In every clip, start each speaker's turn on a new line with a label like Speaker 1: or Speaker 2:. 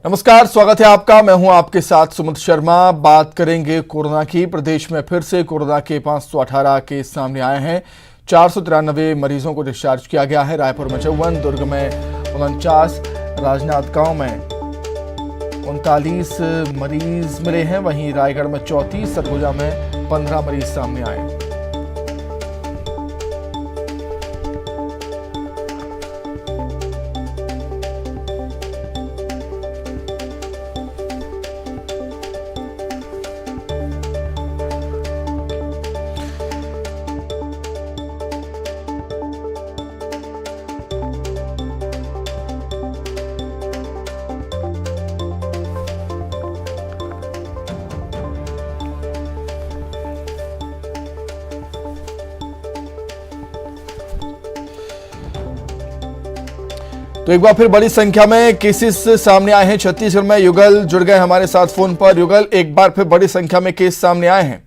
Speaker 1: नमस्कार, स्वागत है आपका। मैं हूं आपके साथ सुमित शर्मा। बात करेंगे कोरोना की। प्रदेश में फिर से कोरोना के 518 केस सामने आए हैं। 493 मरीजों को डिस्चार्ज किया गया है। रायपुर में 54, दुर्ग में 49, राजनांदगांव में 39 मरीज मिले हैं। वहीं रायगढ़ में 34, सरगुजा में 15 मरीज सामने आए। तो एक बार फिर बड़ी संख्या में केसेस सामने आए हैं। छत्तीसगढ़ में युगल जुड़ गए हमारे साथ फोन पर। युगल, एक बार फिर बड़ी संख्या में केस सामने आए हैं।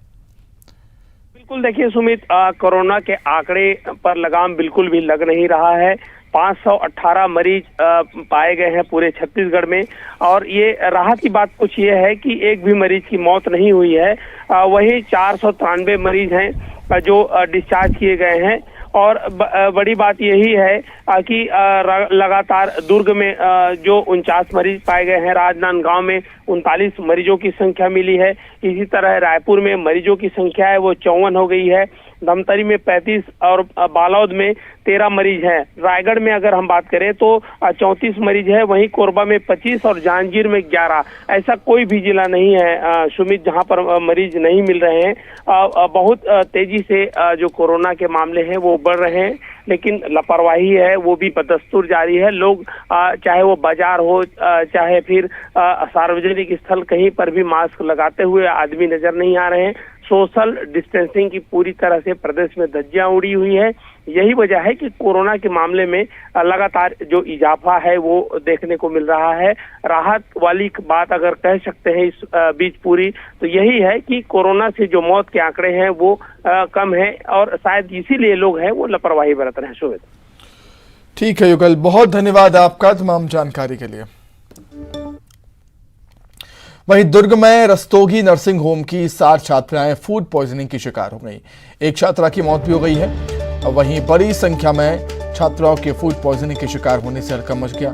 Speaker 2: बिल्कुल, देखिए सुमित, कोरोना के आंकड़े पर लगाम बिल्कुल भी लग नहीं रहा है। 518 मरीज पाए गए हैं पूरे छत्तीसगढ़ में। और ये राहत की बात कुछ ये है कि एक भी मरीज की मौत नहीं हुई है। वही 493 मरीज हैं जो डिस्चार्ज किए गए हैं। और बड़ी बात यही है कि लगातार दुर्ग में जो 49 मरीज पाए गए हैं, राजनांदगांव में 39 मरीजों की संख्या मिली है। इसी तरह रायपुर में मरीजों की संख्या है वो 54 हो गई है। धमतरी में 35 और बालोद में 13 मरीज हैं। रायगढ़ में अगर हम बात करें तो 34 मरीज है। वहीं कोरबा में 25 और जांजगीर में 11। ऐसा कोई भी जिला नहीं है सुमित जहां पर मरीज नहीं मिल रहे हैं। बहुत तेजी से जो कोरोना के मामले हैं वो बढ़ रहे हैं, लेकिन लापरवाही है वो भी बदस्तूर जारी है। लोग चाहे वो बाजार हो चाहे फिर सार्वजनिक स्थल, कहीं पर भी मास्क लगाते हुए आदमी नजर नहीं आ रहे हैं। सोशल डिस्टेंसिंग की पूरी तरह से प्रदेश में धज्जियां उड़ी हुई है। यही वजह है कि कोरोना के मामले में लगातार जो इजाफा है वो देखने को मिल रहा है। राहत वाली बात अगर कह सकते हैं इस बीच पूरी, तो यही है कि कोरोना से जो मौत के आंकड़े हैं वो कम है और शायद इसीलिए लोग हैं वो लापरवाही बरत रहे हैं। शोभित,
Speaker 1: ठीक है युगल, बहुत धन्यवाद आपका तमाम जानकारी के लिए। वहीं दुर्ग में रस्तोगी नर्सिंग होम की 60 छात्राएं फूड पॉइजनिंग की शिकार हो गई। एक छात्रा की मौत भी हो गई है। वहीं बड़ी संख्या में छात्राओं के फूड पॉइजनिंग के शिकार होने से हड़कंप मच गया।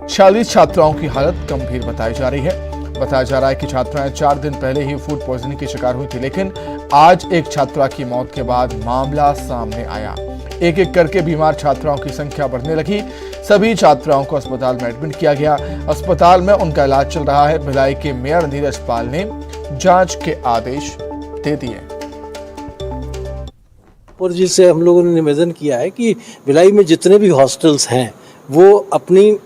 Speaker 1: 46 छात्राओं की हालत गंभीर बताई जा रही है। बताया जा रहा है कि छात्राएं 4 दिन पहले ही फूड पॉइजनिंग की शिकार हुई थी, लेकिन आज एक छात्रा की मौत के बाद मामला सामने आया। एक एक करके बीमार छात्राओं की संख्या बढ़ने लगी। सभी छात्राओं को अस्पताल में एडमिट किया गया। अस्पताल में उनका इलाज चल रहा है। भिलाई के मेयर नीरज पाल ने जांच के आदेश दे दिए।
Speaker 3: और जिससे हम लोगों ने निवेदन किया है कि भिलाई में जितने भी हॉस्टल्स हैं वो अपनी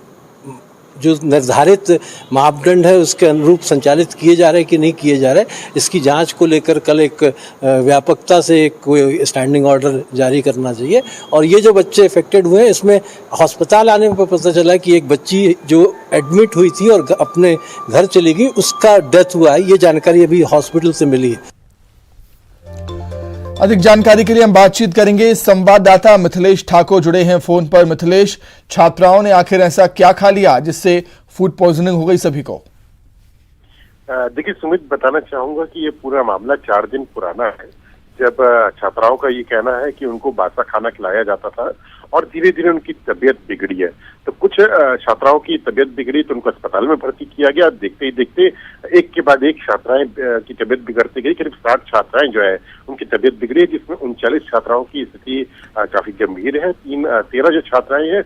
Speaker 3: जो निर्धारित मापदंड है उसके अनुरूप संचालित किए जा रहे हैं कि नहीं किए जा रहे, इसकी जांच को लेकर कल एक व्यापकता से कोई स्टैंडिंग ऑर्डर जारी करना चाहिए। और ये जो बच्चे इफेक्टेड हुए हैं, इसमें अस्पताल आने पर पता चला कि एक बच्ची जो एडमिट हुई थी और अपने घर चली गई, उसका डेथ हुआ है। ये जानकारी अभी हॉस्पिटल से मिली है।
Speaker 1: अधिक जानकारी के लिए हम बातचीत करेंगे। संवाददाता मिथिलेश ठाकुर जुड़े हैं फोन पर। मिथिलेश, छात्राओं ने आखिर ऐसा क्या खा लिया जिससे फूड पॉइजनिंग हो गई सभी को?
Speaker 4: देखिए सुमित, बताना चाहूंगा कि ये पूरा मामला 4 दिन पुराना है, जब छात्राओं का ये कहना है कि उनको बासा खाना खिलाया जाता था और धीरे धीरे उनकी तबीयत बिगड़ी है। तो कुछ छात्राओं की तबीयत बिगड़ी तो उनको अस्पताल में भर्ती किया गया। देखते ही देखते एक के बाद एक छात्राएं की तबीयत बिगड़ती गई। करीब 60 छात्राएं जो है उनकी तबीयत बिगड़ी, जिसमें 39 छात्राओं की स्थिति काफी गंभीर है। 13 जो छात्राएं हैं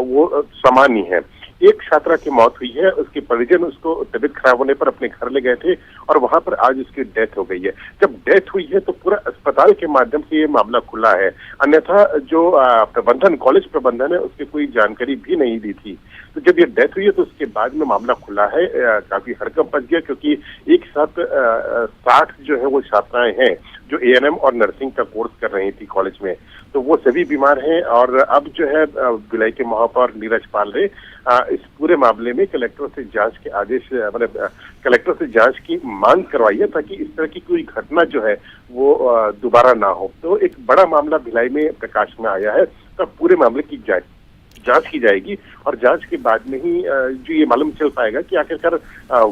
Speaker 4: वो सामान्य है। एक छात्रा की मौत हुई है। उसके परिजन उसको तबीयत खराब होने पर अपने घर ले गए थे और वहां पर आज उसकी डेथ हो गई है। जब डेथ हुई है तो पूरा अस्पताल के माध्यम से ये मामला खुला है, अन्यथा जो प्रबंधन, कॉलेज प्रबंधन है, उसकी कोई जानकारी भी नहीं दी थी। तो जब ये डेथ हुई है तो उसके बाद में मामला खुला है। काफी हड़कंप मच गया, क्योंकि एक साथ 60 जो है वो छात्राएं हैं जो एएनएम और नर्सिंग का कोर्स कर रही थी कॉलेज में, तो वो सभी बीमार हैं। और अब जो है भिलाई के महापौर नीरज पाल ने इस पूरे मामले में कलेक्टर से जांच के आदेश, मतलब कलेक्टर से जांच की मांग करवाई है, ताकि इस तरह की कोई घटना जो है वो दोबारा ना हो। तो एक बड़ा मामला भिलाई में प्रकाश में आया है, तो पूरे मामले की जांच जांच की जाएगी और जांच के बाद में ही जो ये मालूम चल पाएगा कि आखिरकार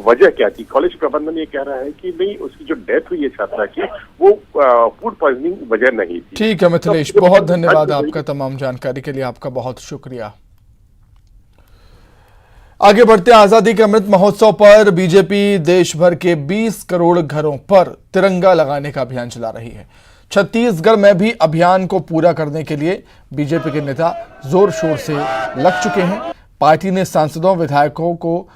Speaker 4: वजह क्या थी। कॉलेज प्रबंधन ये कह रहा है कि नहीं, उसकी जो डेथ हुई है छात्रा की वो फूड पॉइजनिंग वजह नहीं थी।
Speaker 1: ठीक है मिथिलेश, बहुत धन्यवाद आपका तमाम जानकारी के लिए, आपका बहुत शुक्रिया। आगे बढ़ते हैं। आजादी के अमृत महोत्सव पर बीजेपी देश भर के 20 करोड़ घरों पर तिरंगा लगाने का अभियान चला रही है। छत्तीसगढ़ में भी अभियान को पूरा करने के लिए बीजेपी के नेता जोर शोर से लग चुके हैं। पार्टी ने सांसदों, विधायकों को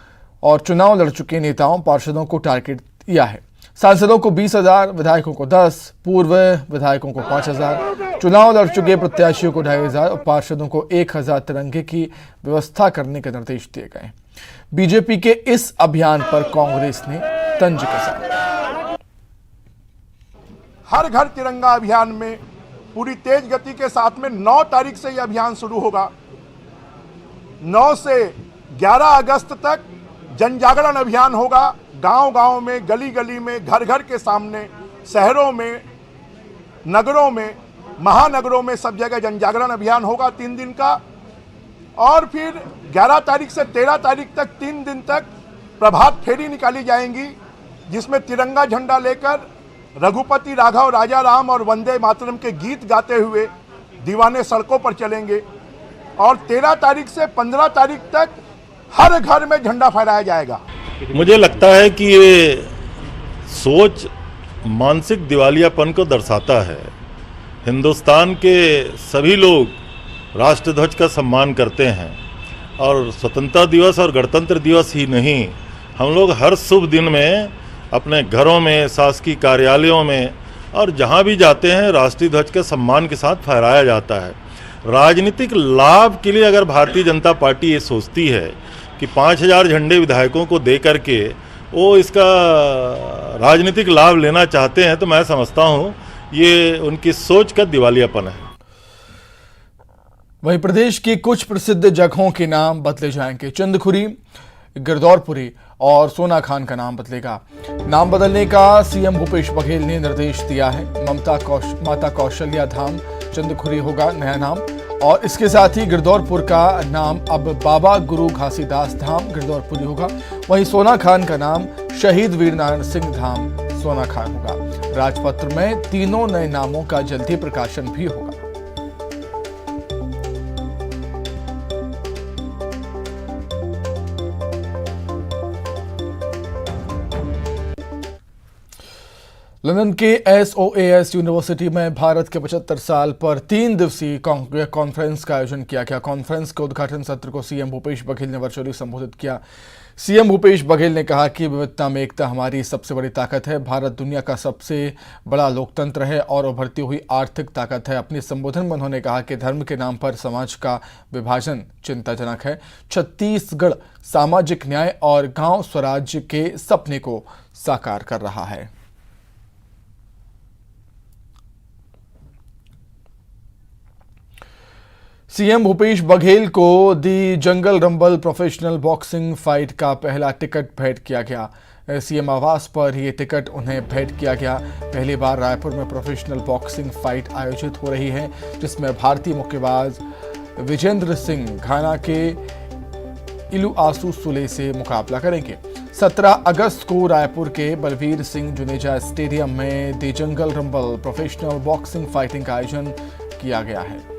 Speaker 1: और चुनाव लड़ चुके नेताओं, पार्षदों को टारगेट दिया है। सांसदों को 20,000, विधायकों को 10, पूर्व विधायकों को 5,000, चुनाव लड़ चुके प्रत्याशियों को 2,500 और पार्षदों को 1,000 तिरंगे की व्यवस्था करने के निर्देश दिए गए। बीजेपी के इस अभियान पर कांग्रेस ने तंज कसा।
Speaker 5: हर घर तिरंगा अभियान में पूरी तेज गति के साथ में 9 तारीख से यह अभियान शुरू होगा। 9 से 11 अगस्त तक जन जागरण अभियान होगा। गांव-गांव में, गली-गली में, घर-घर के सामने, शहरों में, नगरों में, महानगरों में सब जगह जन जागरण अभियान होगा 3 दिन का। और फिर 11 तारीख से 13 तारीख तक 3 दिन तक प्रभात फेरी निकाली जाएंगी, जिसमें तिरंगा झंडा लेकर रघुपति राघव, राजा राम और वंदे मातरम के गीत गाते हुए दीवाने सड़कों पर चलेंगे। और 13 तारीख से 15 तारीख तक हर घर में झंडा फहराया जाएगा।
Speaker 6: मुझे लगता है कि ये सोच मानसिक दिवालियापन को दर्शाता है। हिंदुस्तान के सभी लोग राष्ट्रध्वज का सम्मान करते हैं और स्वतंत्रता दिवस और गणतंत्र दिवस ही नहीं, हम लोग हर शुभ दिन में अपने घरों में, शासकीय कार्यालयों में और जहाँ भी जाते हैं राष्ट्रीय ध्वज के सम्मान के साथ फहराया जाता है। राजनीतिक लाभ के लिए अगर भारतीय जनता पार्टी ये सोचती है कि 5,000 झंडे विधायकों को दे करके वो इसका राजनीतिक लाभ लेना चाहते हैं, तो मैं समझता हूँ ये उनकी सोच का दिवालियापन है।
Speaker 1: वहीं प्रदेश की कुछ प्रसिद्ध जगहों के नाम बदले जाएंगे। चंदखुरी, गिरदौरपुरी और सोना खान का नाम बदलेगा। नाम बदलने का सीएम भूपेश बघेल ने निर्देश दिया है। माता कौशल्या धाम चंदखुरी होगा नया नाम, और इसके साथ ही गिरदौरपुर का नाम अब बाबा गुरु घासीदास धाम गिरदौरपुरी होगा। वहीं सोना खान का नाम शहीद वीर नारायण सिंह धाम सोना खान होगा। राजपत्र में तीनों नए नामों का जल्दी प्रकाशन भी होगा। लंदन के SOAS यूनिवर्सिटी में भारत के 75 साल पर 3 दिवसीय कॉन्फ्रेंस का आयोजन किया गया। कॉन्फ्रेंस के उद्घाटन सत्र को सीएम भूपेश बघेल ने वर्चुअली संबोधित किया। सीएम भूपेश बघेल ने कहा कि विविधता में एकता हमारी सबसे बड़ी ताकत है। भारत दुनिया का सबसे बड़ा लोकतंत्र है और उभरती हुई आर्थिक ताकत है। अपने संबोधन में उन्होंने कहा कि धर्म के नाम पर समाज का विभाजन चिंताजनक है। छत्तीसगढ़ सामाजिक न्याय और गांव स्वराज्य के सपने को साकार कर रहा है। सीएम भूपेश बघेल को दी जंगल रंबल प्रोफेशनल बॉक्सिंग फाइट का पहला टिकट भेंट किया गया। सीएम आवास पर ये टिकट उन्हें भेंट किया गया। पहली बार रायपुर में प्रोफेशनल बॉक्सिंग फाइट आयोजित हो रही है, जिसमें भारतीय मुक्केबाज विजेंद्र सिंह घाना के इलू आसू सुले से मुकाबला करेंगे। 17 अगस्त को रायपुर के बलवीर सिंह जुनेजा स्टेडियम में दी जंगल रंबल प्रोफेशनल बॉक्सिंग फाइटिंग का आयोजन किया गया है।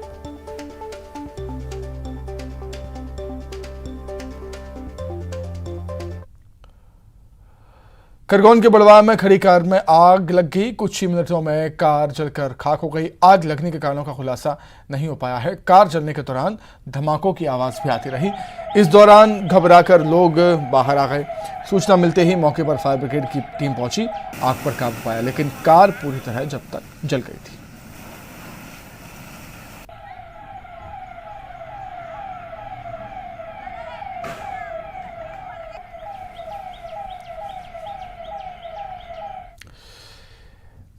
Speaker 1: खरगोन के बड़वाह में खड़ी कार में आग लग गई। कुछ ही मिनटों में कार जलकर खाक हो गई। आग लगने के कारणों का खुलासा नहीं हो पाया है। कार जलने के दौरान धमाकों की आवाज भी आती रही। इस दौरान घबराकर लोग बाहर आ गए। सूचना मिलते ही मौके पर फायर ब्रिगेड की टीम पहुंची, आग पर काबू पाया, लेकिन कार पूरी तरह जब तक जल गई थी।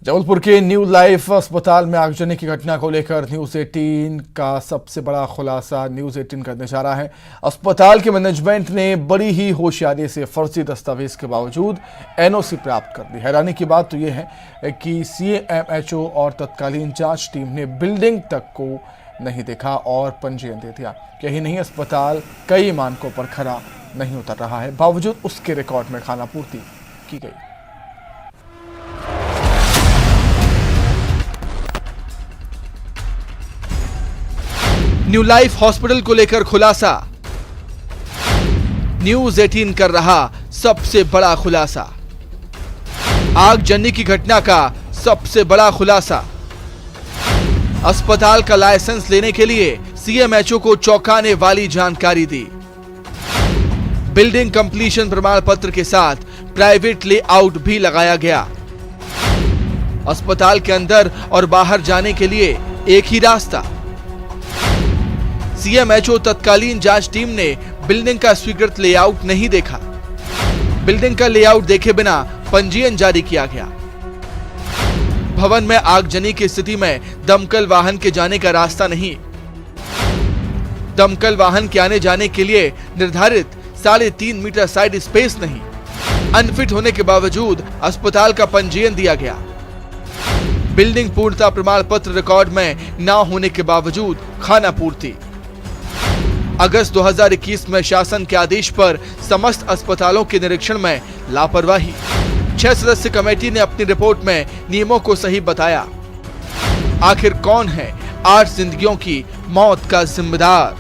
Speaker 1: जबलपुर के न्यू लाइफ अस्पताल में आगजनी की घटना को लेकर न्यूज 18 का सबसे बड़ा खुलासा न्यूज 18 करने जा रहा है। अस्पताल के मैनेजमेंट ने बड़ी ही होशियारी से फर्जी दस्तावेज के बावजूद एनओसी प्राप्त कर दी। हैरानी की बात तो यह है कि CMHO और तत्कालीन जांच टीम ने बिल्डिंग तक को नहीं देखा और पंजीयन दे दिया। यही नहीं, अस्पताल कई मानकों पर खरा नहीं उतर रहा है, बावजूद उसके रिकॉर्ड में खानापूर्ति की गई। न्यू लाइफ हॉस्पिटल को लेकर खुलासा, न्यूज 18 कर रहा सबसे बड़ा खुलासा। आगजनी की घटना का सबसे बड़ा खुलासा। अस्पताल का लाइसेंस लेने के लिए सीएमएचओ को चौंकाने वाली जानकारी दी। बिल्डिंग कंप्लीशन प्रमाण पत्र के साथ प्राइवेट लेआउट भी लगाया गया। अस्पताल के अंदर और बाहर जाने के लिए एक ही रास्ता। सीएमएचओ तत्कालीन जांच टीम ने बिल्डिंग का स्वीकृत लेआउट नहीं देखा। बिल्डिंग का लेआउट देखे बिना पंजीयन जारी किया गया। भवन में आगजनी की स्थिति में दमकल वाहन के जाने का रास्ता नहीं। दमकल वाहन के आने जाने के लिए निर्धारित 3.5 मीटर साइड स्पेस नहीं। अनफिट होने के बावजूद अस्पताल का पंजीयन दिया गया। बिल्डिंग पूर्णता प्रमाण पत्र रिकॉर्ड में न होने के बावजूद खानापूर्ति। अगस्त 2021 में शासन के आदेश पर समस्त अस्पतालों के निरीक्षण में लापरवाही। 6 सदस्य कमेटी ने अपनी रिपोर्ट में नियमों को सही बताया। आखिर कौन है 8 जिंदगियों की मौत का जिम्मेदार?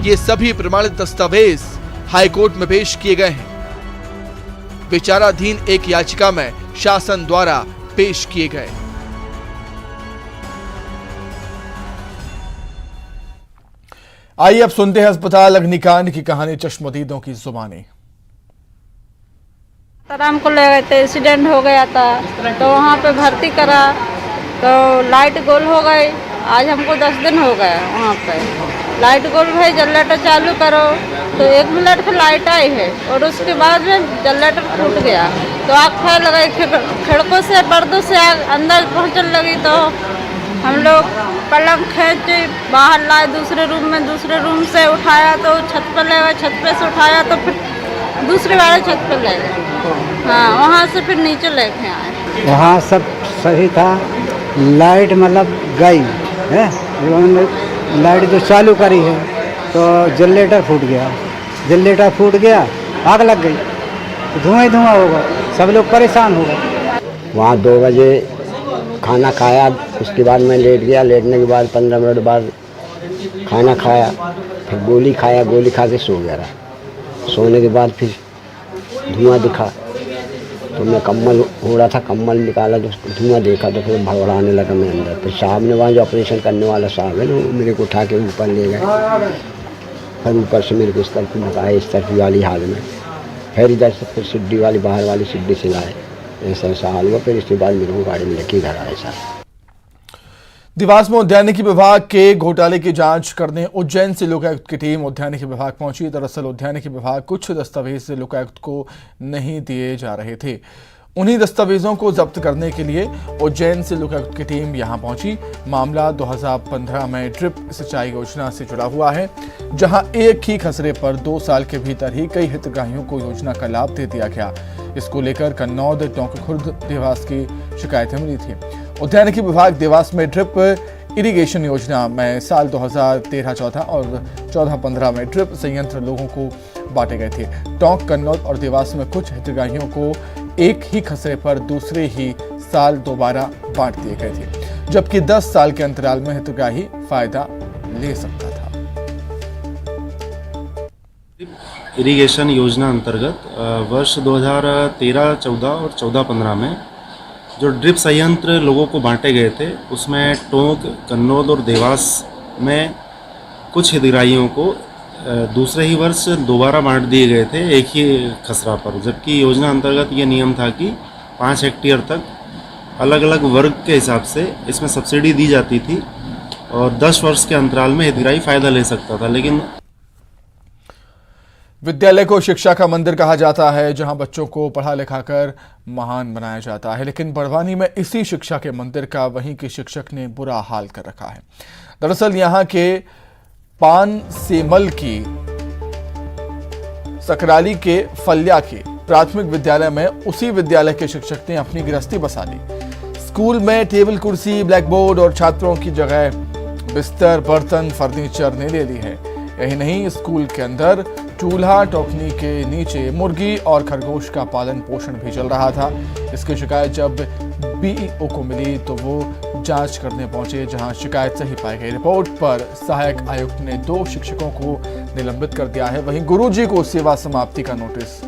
Speaker 1: ये सभी प्रमाणित दस्तावेज हाईकोर्ट में पेश किए गए हैं। विचाराधीन एक याचिका में शासन द्वारा पेश किए गए। आइए अब सुनते हैं अस्पताल अग्निकांड की कहानी चश्मदीदों की जुबानी।
Speaker 7: आराम को ले गए थे, एक्सीडेंट हो गया था तो वहाँ पे भर्ती करा तो लाइट गोल हो गई। आज हमको 10 दिन हो गए वहाँ पे। लाइट गोल भाई जनरेटर चालू करो तो 1 मिनट की लाइट आई है और उसके बाद में जनरेटर फूट गया तो आग फैल गई। खिड़कों से पर्दों से आग अंदर पहुँचने लगी तो हम लोग पलंग खींच बाहर लाए दूसरे रूम से उठाया तो छत पर ले गए। छत पे से उठाया तो फिर दूसरे वाले छत पर ले गए। हाँ, वहाँ से फिर नीचे लेके आए।
Speaker 8: वहाँ सब सही था। लाइट मतलब गई है, लाइट जो चालू करी है तो जनरेटर फूट गया, आग लग गई तो धुआं ही धुआं होगा, सब लोग परेशान हो गए।
Speaker 9: वहाँ 2 बजे खाना खाया, उसके बाद मैं लेट गया। लेटने के बाद 15 मिनट बाद खाना खाया, फिर गोली खाया, गोली खा के सो गया। सोने के बाद फिर धुआं दिखा तो मैं कम्बल ओढ़ा था, कम्बल निकाला तो धुआं देखा तो फिर भड़बड़ाने लगा मैं अंदर। फिर साहब ने वहाँ जो ऑपरेशन करने वाला साहब है ना, वो मेरे को उठा के ऊपर ले गए। फिर ऊपर से मेरे को इस तरफ लगाए, इस तरफ वाली हाल में। फिर इधर से फिर सिड्डी वाली बाहर वाली सिड्डी से लाए, ऐसा हाल हुआ। फिर इसके बाद मेरे को गाड़ी में लेके घर आए साहब।
Speaker 1: देवास में उद्यानिकी विभाग के घोटाले की जांच करने उज्जैन से लोकायुक्त की टीम उद्यानिकी विभाग पहुंची। दरअसल उद्यानिकी विभाग कुछ दस्तावेज लोकायुक्त को नहीं दिए जा रहे थे। उन्हीं दस्तावेजों को जब्त करने के लिए उज्जैन से लोकायुक्त की टीम यहां पहुंची। मामला 2015 में ड्रिप सिंचाई योजना से जुड़ा हुआ है, जहां एक ही खसरे पर 2 साल के भीतर ही कई हितग्राहियों को योजना का लाभ दे दिया गया। इसको लेकर कन्नौद, टोंक खुर्द, देवास की शिकायतें मिली थी। उद्यानिकी विभाग देवास में ड्रिप इरिगेशन योजना में साल 2013-14 और 14-15 में ड्रिप संयंत्र लोगों को बांटे गए थे। टोंक, कन्नौद और देवास में कुछ हितग्राहियों को एक ही खसरे पर दूसरे ही साल दोबारा बांट दिए गए थे, जबकि 10 साल के अंतराल में हितग्राही फायदा ले सकता था।
Speaker 10: इरिगेशन योजना अंतर्गत वर्ष 2013-14 और 14-15 में जो ड्रिप संयंत्र लोगों को बांटे गए थे, उसमें टोंक, कन्नौद और देवास में कुछ हितग्राहियों को दूसरे ही वर्ष दोबारा बांट दिए गए थे एक ही खसरा पर। जबकि योजना अंतर्गत ये नियम था कि 5 हेक्टेयर तक अलग अलग वर्ग के हिसाब से इसमें सब्सिडी दी जाती थी और 10 वर्ष के अंतराल में हितग्राही फायदा ले सकता था। लेकिन
Speaker 1: विद्यालय को शिक्षा का मंदिर कहा जाता है, जहां बच्चों को पढ़ा लिखाकर महान बनाया जाता है, लेकिन बड़वानी में इसी शिक्षा के मंदिर का वहीं के शिक्षक ने बुरा हाल कर रखा है। दरअसल यहां के पान सेमल की सकराली के फल्या के प्राथमिक विद्यालय में उसी विद्यालय के शिक्षक ने अपनी गृहस्थी बसा ली। स्कूल में टेबल कुर्सी, ब्लैक बोर्ड और छात्रों की जगह बिस्तर, बर्तन, फर्नीचर ने ले ली है। यही नहीं, स्कूल के अंदर चूल्हा, टोकनी के नीचे मुर्गी और खरगोश का पालन पोषण भी चल रहा था। इसकी शिकायत जब बीईओ को मिली तो वो जांच करने पहुंचे, जहां शिकायत सही पाई गई। रिपोर्ट पर सहायक आयुक्त ने 2 शिक्षकों को निलंबित कर दिया है। वहीं गुरुजी को सेवा समाप्ति का नोटिस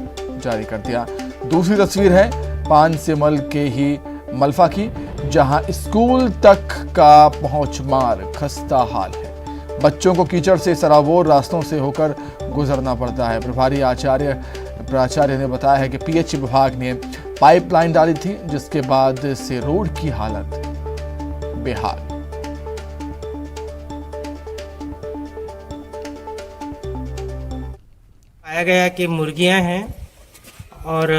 Speaker 1: जारी कर दिया। दूसरी तस्वीर है पानसेमल के ही मलफा की, जहां स्कूल तक का पहुंच मार्ग खस्ता हाल है। बच्चों को कीचड़ से सराबोर रास्तों से होकर गुजरना पड़ता है। प्रभारी प्राचार्य ने बताया है कि पीएच विभाग ने पाइपलाइन डाली थी, जिसके बाद से रोड की हालत बेहाल।
Speaker 11: पाया गया कि मुर्गियां हैं और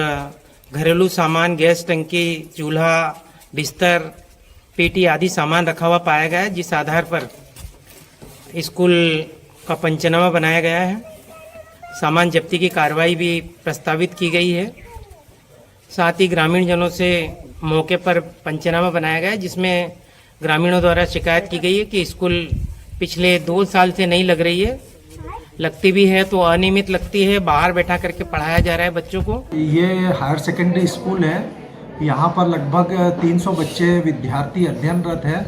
Speaker 11: घरेलू सामान, गैस टंकी, चूल्हा, बिस्तर, पेटी आदि सामान रखा हुआ पाया गया है, जिस आधार पर स्कूल का पंचनामा बनाया गया है। सामान जब्ती की कार्रवाई भी प्रस्तावित की गई है। साथ ही ग्रामीण जनों से मौके पर पंचनामा बनाया गया है, जिसमें ग्रामीणों द्वारा शिकायत की गई है कि स्कूल पिछले 2 साल से नहीं लग रही है, लगती भी है तो अनियमित लगती है, बाहर बैठा करके पढ़ाया जा रहा है बच्चों को।
Speaker 12: ये हायर सेकेंडरी स्कूल है। यहाँ पर लगभग 300 बच्चे विद्यार्थी अध्ययनरत है।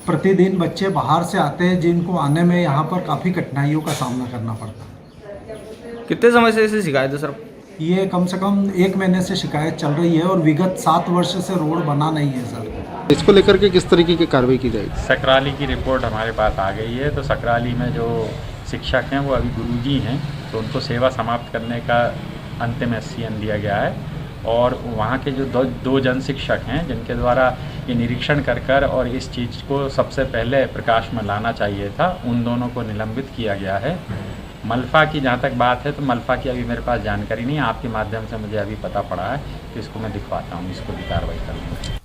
Speaker 12: प्रतिदिन बच्चे बाहर से आते हैं, जिनको आने में यहाँ पर काफ़ी कठिनाइयों का सामना करना पड़ता है।
Speaker 13: कितने समय से इसे शिकायत है सर?
Speaker 12: ये कम से कम 1 महीने से शिकायत चल रही है और विगत 7 वर्ष से रोड बना नहीं है सर।
Speaker 13: इसको लेकर के किस तरीके की कार्रवाई की जाएगी?
Speaker 14: सकराली की रिपोर्ट हमारे पास आ गई है, तो सकराली में जो शिक्षक हैं वो अभी गुरुजी हैं, तो उनको सेवा समाप्त करने का अंतिम SCN दिया गया है। और वहाँ के जो 2 जन शिक्षक हैं, जिनके द्वारा ये निरीक्षण कर और इस चीज़ को सबसे पहले प्रकाश में लाना चाहिए था, उन दोनों को निलंबित किया गया है। मलफा की जहाँ तक बात है, तो मलफा की अभी मेरे पास जानकारी नहीं है। आपके माध्यम से मुझे अभी पता पड़ा है, तो इसको मैं दिखवाता हूँ, इसको भी कार्रवाई करूँगा।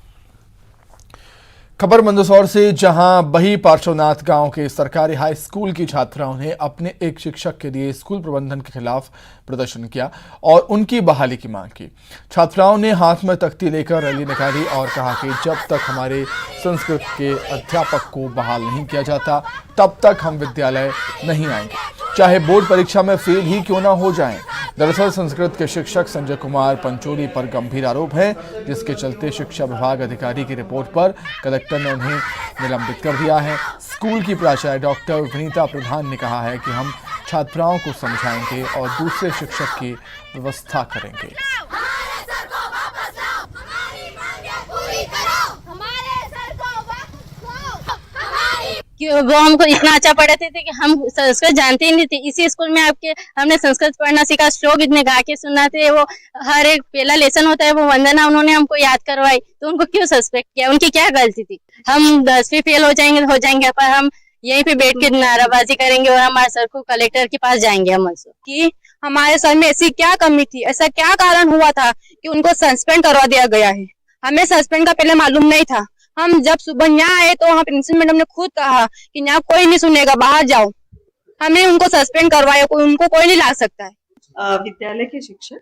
Speaker 1: खबर मंदसौर से, जहां बही पार्श्वनाथ गांव के सरकारी हाई स्कूल की छात्राओं ने अपने एक शिक्षक के लिए स्कूल प्रबंधन के खिलाफ प्रदर्शन किया और उनकी बहाली की मांग की। छात्राओं ने हाथ में तख्ती लेकर रैली निकाली और कहा कि जब तक हमारे संस्कृत के अध्यापक को बहाल नहीं किया जाता, तब तक हम विद्यालय नहीं आएंगे, चाहे बोर्ड परीक्षा में फेल ही क्यों ना हो जाएं। दरअसल संस्कृत के शिक्षक संजय कुमार पंचोली पर गंभीर आरोप है, जिसके चलते शिक्षा विभाग अधिकारी की रिपोर्ट पर कलेक्टर ने उन्हें निलंबित कर दिया है। स्कूल की प्राचार्य डॉक्टर विनीता प्रधान ने कहा है कि हम छात्राओं को समझाएंगे और दूसरे शिक्षक की व्यवस्था करेंगे।
Speaker 15: कि वो हमको इतना अच्छा पढ़ाते थे कि हम संस्कृत जानते ही नहीं थे। इसी स्कूल में आपके हमने संस्कृत पढ़ना सीखा, श्लोक इतने गा के सुनाते। वो हर एक पहला लेसन होता है वो वंदना उन्होंने हमको याद करवाई, तो उनको क्यों सस्पेक्ट किया? उनकी क्या गलती थी? हम 10वीं फेल हो जाएंगे पर हम यहीं पे बैठ के नाराबाजी करेंगे और हमारे सर को कलेक्टर के पास जाएंगे हम कि हमारे सर में ऐसी क्या कमी थी, ऐसा क्या कारण हुआ था कि उनको सस्पेंड करवा दिया गया है। हमें सस्पेंड का पहले मालूम नहीं था। हम जब सुबह यहाँ आए तो वहाँ प्रिंसिपल मैडम ने खुद कहा कि यहाँ कोई नहीं सुनेगा, बाहर जाओ। हमने उनको सस्पेंड करवाया, उनको कोई नहीं ला सकता है।
Speaker 16: विद्यालय के शिक्षक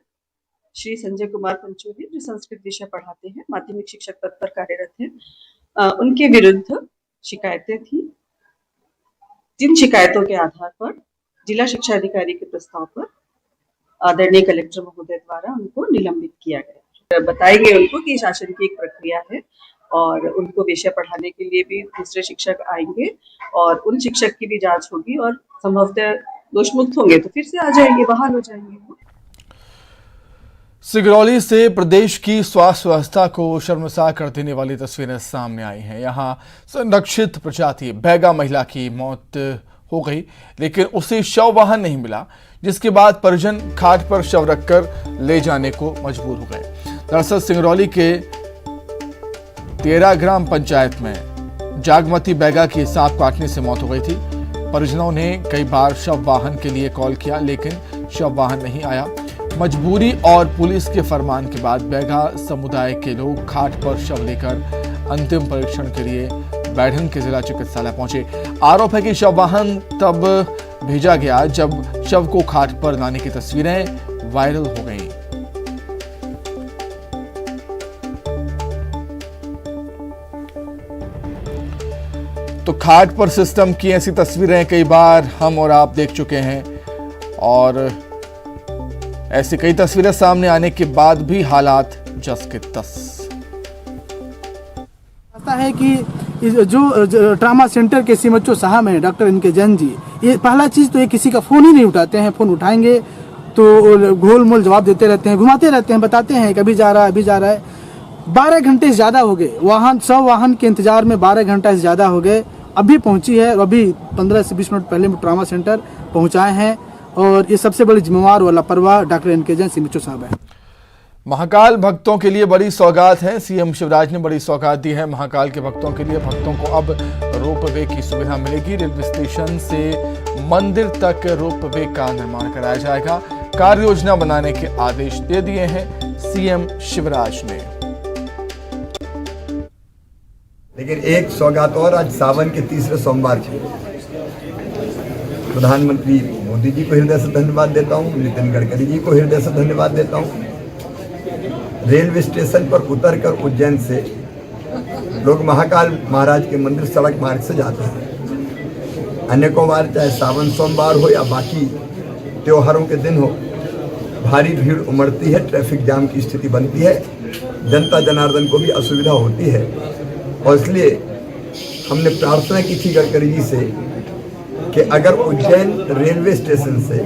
Speaker 16: श्री संजय कुमार पंचोली, जो संस्कृत विषय पढ़ाते हैं, माध्यमिक शिक्षक पद पर कार्यरत हैं, उनके विरुद्ध शिकायतें थी। जिन शिकायतों के आधार पर जिला शिक्षा अधिकारी के प्रस्ताव पर आदरणीय कलेक्टर महोदय द्वारा उनको निलंबित किया गया। बताएंगे उनको कि शासन की एक प्रक्रिया है और उनको विषय पढ़ाने के लिए भी दूसरे शिक्षक आएंगे और उन शिक्षक की भी जांच होगी और संभवतः दोषमुक्त होंगे तो फिर से आ जाएंगे, बहाल हो जाएंगे।
Speaker 1: सिगरौली से प्रदेश की स्वास्थ्य व्यवस्था को शर्मसार कर देने वाली तस्वीरें सामने आई हैं। यहां संरक्षित प्रजाति बैगा महिला की मौत हो गई, लेकिन उसे शव वाहन नहीं मिला, जिसके बाद परिजन खाट पर शव रखकर ले जाने को मजबूर हो गए। दरअसल सिंगरौली के 13 ग्राम पंचायत में जागमती बैगा की सांप काटने से मौत हो गई थी। परिजनों ने कई बार शव वाहन के लिए कॉल किया, लेकिन शव वाहन नहीं आया। मजबूरी और पुलिस के फरमान के बाद बैगा समुदाय के लोग खाट पर शव लेकर अंतिम परीक्षण के लिए बैढंग के जिला चिकित्सालय पहुंचे। आरोप है कि शव वाहन तब भेजा गया जब शव को खाट पर लाने की तस्वीरें वायरल हो गईं। तो खाट पर सिस्टम की ऐसी तस्वीरें कई बार हम और आप देख चुके हैं और ऐसी कई तस्वीरें सामने आने के बाद भी हालात जस के तस।
Speaker 17: है कि जो ट्रामा सेंटर के सीएमएचओ साहब हैं डॉक्टर इनके जैन जी, ये पहला चीज़ तो ये किसी का फ़ोन ही नहीं उठाते हैं। फ़ोन उठाएंगे तो गोल मोल जवाब देते रहते हैं, घुमाते रहते हैं, बताते हैं कि अभी जा रहा है, अभी जा रहा है। 12 घंटे से ज़्यादा हो गए, सब वाहन के इंतजार में 12 घंटा से ज़्यादा हो गए। अभी पहुंची है, अभी 15 से 20 मिनट पहले ट्रामा सेंटर पहुंचाए हैं और ये सबसे बड़ी जिम्मेवार और लापरवाह डॉक्टर इनके जैन सीएमएचओ साहब है।
Speaker 1: महाकाल भक्तों के लिए बड़ी सौगात है। सीएम शिवराज ने बड़ी सौगात दी है महाकाल के भक्तों के लिए। भक्तों को अब रोपवे की सुविधा मिलेगी। रेलवे स्टेशन से मंदिर तक रोपवे का निर्माण कराया जाएगा। कार्य योजना बनाने के आदेश दे दिए हैं सीएम शिवराज ने।
Speaker 18: लेकिन एक सौगात और, आज सावन के तीसरे सोमवार को प्रधानमंत्री मोदी जी को हृदय से धन्यवाद देता हूं, नितिन गडकरी जी को हृदय से धन्यवाद देता हूं। रेलवे स्टेशन पर उतरकर उज्जैन से लोग महाकाल महाराज के मंदिर सड़क मार्ग से जाते हैं। अनेकों बार, चाहे सावन सोमवार हो या बाकी त्योहारों के दिन हो, भारी भीड़ उमड़ती है, ट्रैफिक जाम की स्थिति बनती है, जनता जनार्दन को भी असुविधा होती है। और इसलिए हमने प्रार्थना की थी गडकरी जी से कि अगर उज्जैन रेलवे स्टेशन से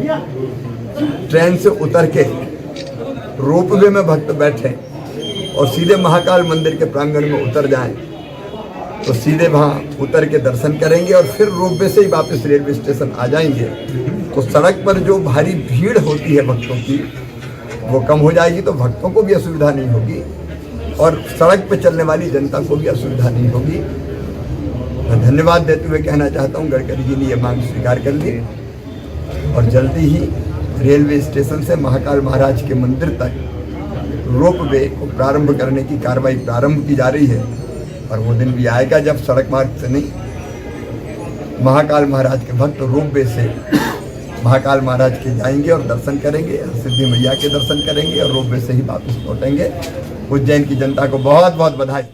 Speaker 18: ट्रेन से उतर के रोपवे में भक्त बैठें और सीधे महाकाल मंदिर के प्रांगण में उतर जाएं, तो सीधे वहाँ उतर के दर्शन करेंगे और फिर रोपवे से ही वापस रेलवे स्टेशन आ जाएंगे। तो सड़क पर जो भारी भीड़ होती है भक्तों की, वो कम हो जाएगी, तो भक्तों को भी असुविधा नहीं होगी और सड़क पर चलने वाली जनता को भी असुविधा नहीं होगी। मैं धन्यवाद देते हुए कहना चाहता हूँ, गडकरी जी ने ये मांग स्वीकार कर ली और जल्दी ही रेलवे स्टेशन से महाकाल महाराज के मंदिर तक रोपवे को प्रारंभ करने की कार्रवाई प्रारंभ की जा रही है। और वो दिन भी आएगा जब सड़क मार्ग से नहीं, महाकाल महाराज के भक्त रोपवे से महाकाल महाराज के जाएंगे और दर्शन करेंगे, सिद्धि मैया के दर्शन करेंगे और रोपवे से ही वापस लौटेंगे। उज्जैन की जनता को बहुत बहुत बधाई।